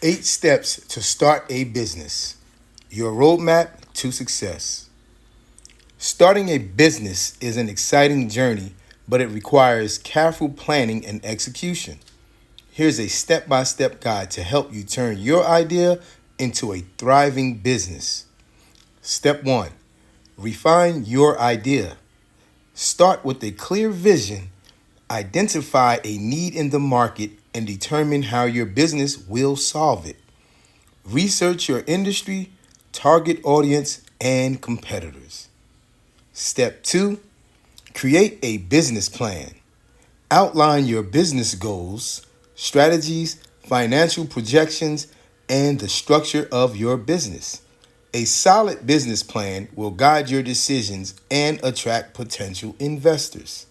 8 steps to start a business. Your roadmap to success. Starting a business is an exciting journey, but it requires careful planning and execution. Here's a step-by-step guide to help you turn your idea into a thriving business. Step 1. Refine your idea. Start with a clear vision. Identify a need in the market and determine how your business will solve it. Research your industry, target audience, and competitors. Step 2. Create a business plan. Outline your business goals, strategies, financial projections, and the structure of your business. A solid business plan will guide your decisions and attract potential investors.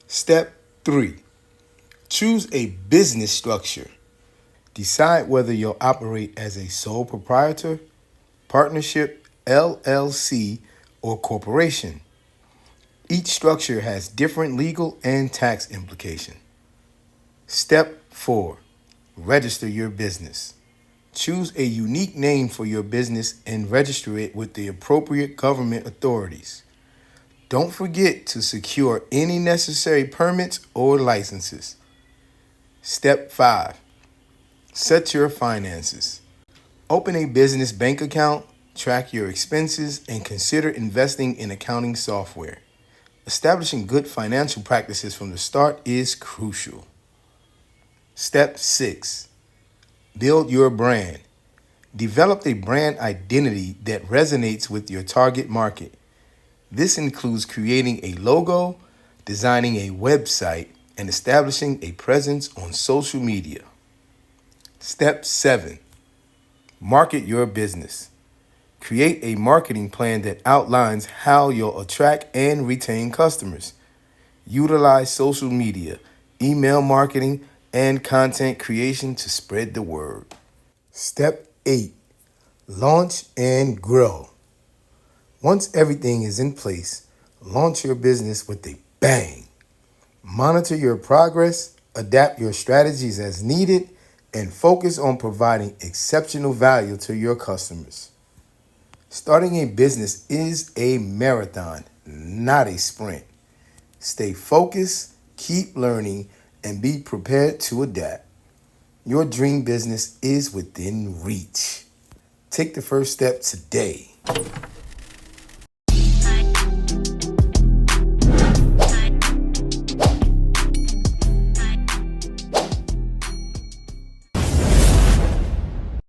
Step 3. Choose a business structure. Decide whether you'll operate as a sole proprietor, partnership, LLC, or corporation. Each structure has different legal and tax implications. Step 4. Register your business. Choose a unique name for your business and register it with the appropriate government authorities. Don't forget to secure any necessary permits or licenses. Step 5. Set your finances. Open a business bank account, track your expenses, and consider investing in accounting software. Establishing good financial practices from the start is crucial. Step 6. Build your brand. Develop a brand identity that resonates with your target market. This includes creating a logo, designing a website, and establishing a presence on social media. Step 7. Market your business. Create a marketing plan that outlines how you'll attract and retain customers. Utilize social media, email marketing, and content creation to spread the word. Step 8. Launch and grow. Once everything is in place, launch your business with a bang. Monitor your progress, adapt your strategies as needed, and focus on providing exceptional value to your customers. Starting a business is a marathon, not a sprint. Stay focused, keep learning, and be prepared to adapt. Your dream business is within reach. Take the first step today.